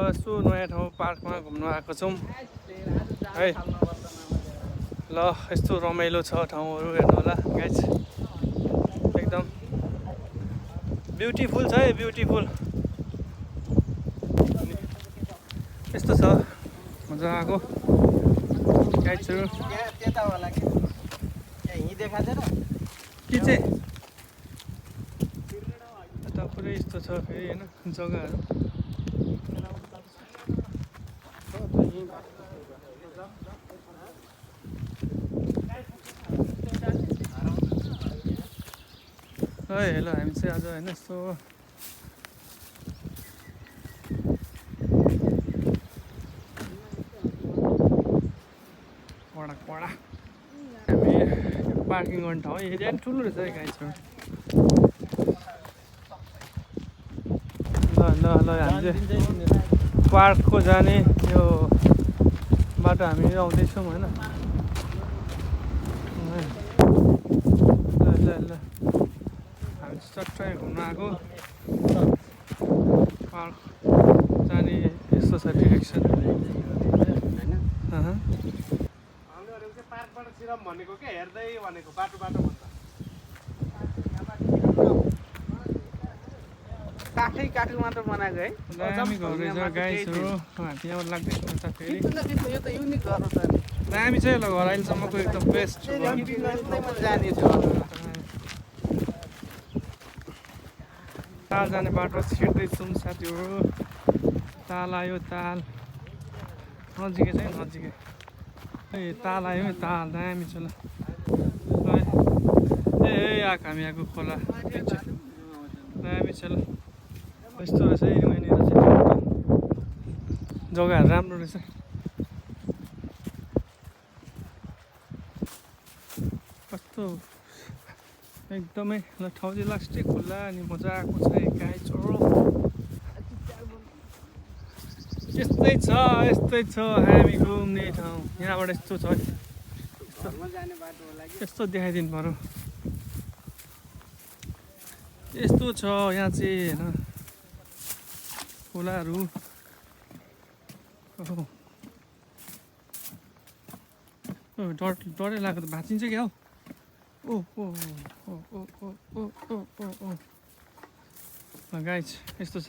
यसो नयाँ ठाउँ पार्कमा घुम्न आएको छौँ है। ल यस्तो रमाइलो छ ठाउँहरू हेर्नु होला गाइज, एकदम ब्युटिफुल छ है, ब्युटिफुल। यस्तो छ मजाको गाइजहरू के चाहिँ यता पुरै यस्तो छ फेरि होइन जग्गाहरू। है ल हामी चाहिँ आज होइन यस्तो कडा कडा हामी पार्किङ गर्ने ठाउँ एरिया पनि ठुलो रहेछ है गाइजहरू। ल ल ल हामी चाहिँ पार्कको जाने यो बाटो हामी आउँदैछौँ होइन। ल ल ल हामी चट्टै घुम्न आएको पार्क जाने यस्तो छ डिरेक्सन। पार्कबाट सिरम भनेको के हेर्दै भनेको बाटो बाटो भन्छ। काठै काठको मात्र बनाएको है। दामी घर रहेछ गाइजहरू। हामी यहाँबाट लाग्दैछौँ यता फेरि। यो त युनिक घर हो त। दामी छ ल घर अहिलेसम्मको एकदम बेस्ट जाने थियो। ताल जाने बाटो छिर्दैछौँ साथीहरू। ताल आयो ताल, नजिकै छ नजिकै। ए ताल आयो ताल, दामी छ ल। ए आएको हामी आएको खोला पछि दामी छ ल। यस्तो रहेछ यहाँनिर चाहिँ जग्गाहरू राम्रो रहेछ। कस्तो एकदमै ल ठाउँ चाहिँ लास्टै खुल्ला अनि मजाको छ गाइजहरू। यस्तै छ हामी घुम्ने ठाउँ। यहाँबाट यस्तो छ यस्तो देखाइदिनु पर्यो। यस्तो छ यहाँ चाहिँ होइन खोलाहरू। डरै लाग्यो त भाँचिन्छ क्या हौ। ओ ओ ओ ओ ओ ओ ओ ओ ओ गाइज यस्तो छ।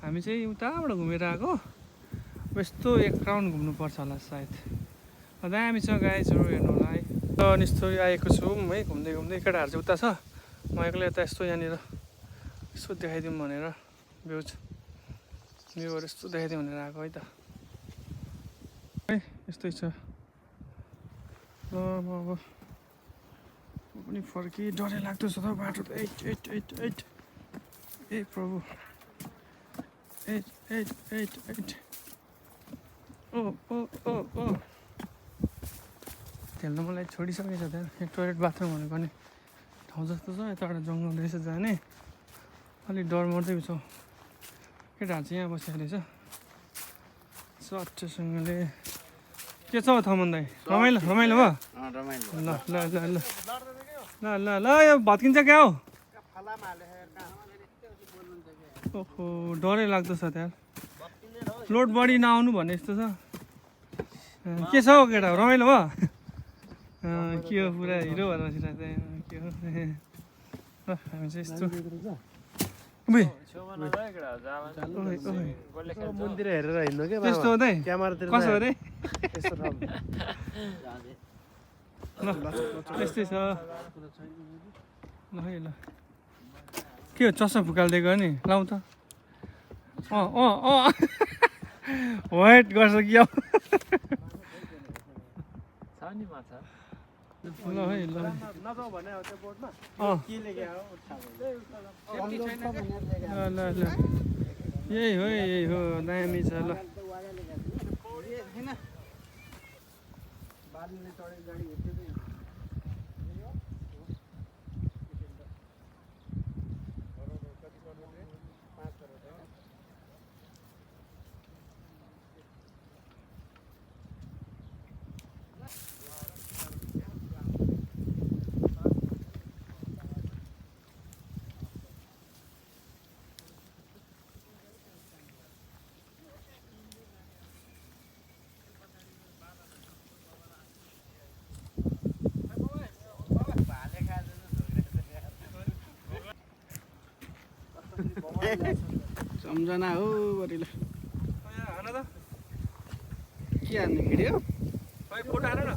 हामी चाहिँ उताबाट घुमेर आएको, यस्तो एक राउन्ड घुम्नुपर्छ होला सायद। दामी छ गाइजहरू हेर्नु होला है। अनि यस्तो आएको छु है घुम्दै घुम्दै। केटाहरू चाहिँ उता छ, म एक्लै यता यस्तो यहाँनिर यसो देखाइदिउँ भनेर भ्यूहरू यस्तो देखाइदिउँ भनेर आएको है त है। यस्तै छ ल अब पनि फर्किए। डरै लाग्दो छ त बाटो त। ए प्रभु ओ ओ ओ ओ खेल्न मलाई छोडिसकेछ त्यहाँ। एक टोइलेट बाथरुम भनेको नि ठाउँ जस्तो छ। यताबाट जङ्गल रहेछ जाने, अलिक डर मर्दै छ। केटाहरू चाहिँ यहाँ बसेको रहेछ सट्टैसँगले। के छ हौ थमन दाइ, रमाइलो रमाइलो भयो? ल ल ल ल ल ल ल यो भत्किन्छ क्या हौ। ओहो डरै लाग्दो छ त्यहाँ। लोड बढी नआउनु भन्ने जस्तो छ। के छ हौ केटा रमाइलो भयो? के हो पुरा हिरो भएर बसिरहेको के हो। हामी चाहिँ यस्तो मन्दिर हेरेर हिँड्नु के त्यस्तो हो दाइ। कसो हो रे? ल यस्तै छ ल है ल। के हो चस्मा फुकाल्दिएको नि, लाउँ त। वेट गर्छ कि अब। ल है ल ल ल यही हो दामी छ ल। सम्झना हो बरिल हान त के हान्ने भिडियो खै फोटो हान न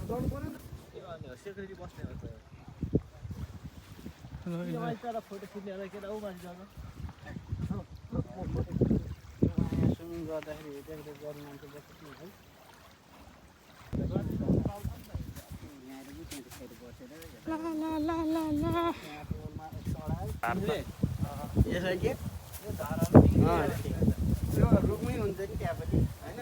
फोटो खिच्ने होला केटा ऊ मान्छे जानु स्विमिङ गर्दाखेरि हेर्दै गर्ने मान्छे बसेको है ला ला ला ला ला यसो के त्यो रुखमै हुन्छ नि त्यहाँ पनि होइन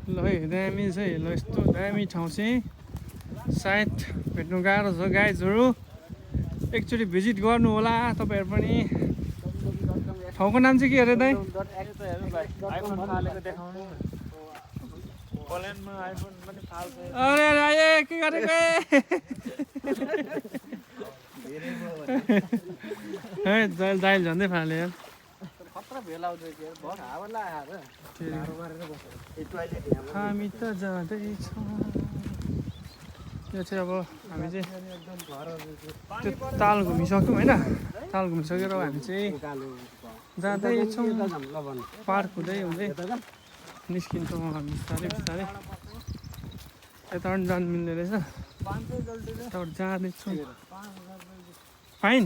ल है दामी छ है ल यस्तो दामी ठाउँ चाहिँ सायद भेट्नु गाह्रो छ गाइजहरू एकचोटि भिजिट गर्नु होला तपाईँहरू पनि ठाउँको नाम चाहिँ के अरे दाइ आइफोन फालेको देखाउनु पोल्यान्डमा आइफोन पनि फाल्छ अरे राये के गरेको है दाइल झन्डै फाल्यो यार खतरा भेला आउँदै थियो भर हावा लगाएर हामी त जाँदैछौँ यो चाहिँ अब हामी चाहिँ त्यो ताल घुमिसक्यौँ होइन ताल घुमिसकेर हामी चाहिँ जाँदैछौँ पार्क हुँदै हुँदै निस्किन्छौँ हामी बिस्तारै बिस्तारै यता पनि जानु मिल्ने रहेछ यताबाट जाँदैछौँ फाइन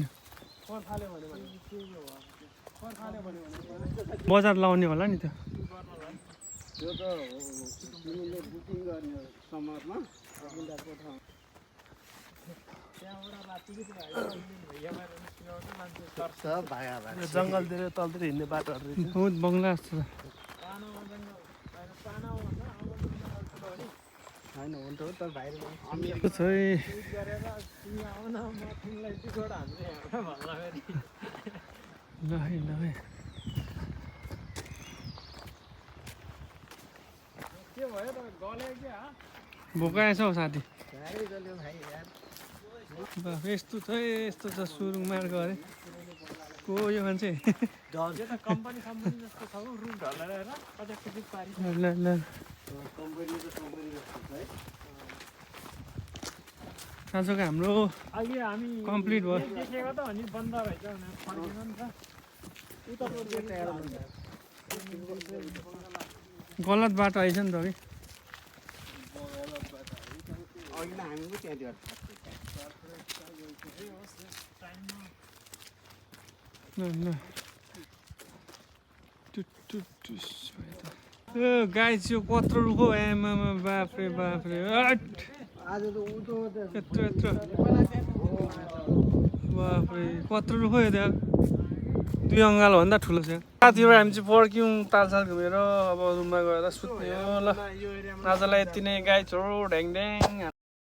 बजार लाउने होला नि त्यो त्यो त तिमीले बुकिङ गर्ने समरमा जङ्गलतिर तलतिर हिँड्ने बाटोहरू बहुत बङ्गला जस्तो छ होइन हुन्छ हो तर भाइ त्यो छ है ल है ल है भोकाएछ हौ साथी बाफ यस्तो छ है यस्तो छ सुरुङ मार्ग अरे को यो मान्छे कम्पनी जस्तो छ रुम ढलेर 50 टिकट पारि ल ल आजको हाम्रो अघि हामी कम्प्लिट भयो देखेको त अनि बन्द रहेछ भने फर्किनु नि त गलत बाटो आइछ नि त कि अघि नै हामी पनि त्यहाँ ल ल यो गाई यो कत्रो रुखो आमामा बाफ्रे बाफ्रे हट आज त उतो यत्रो यत्रो बाफ्रे कत्रो रुखो यो त्यहाँ 2 अङ्गालोभन्दा ठुलो छ साथीहरू हामी चाहिँ फर्क्यौँ तालसाल घुमेर अब रुममा गएर सुत्ने हो ल आजलाई यति नै गाई छोरो ढ्याङ ढ्याङ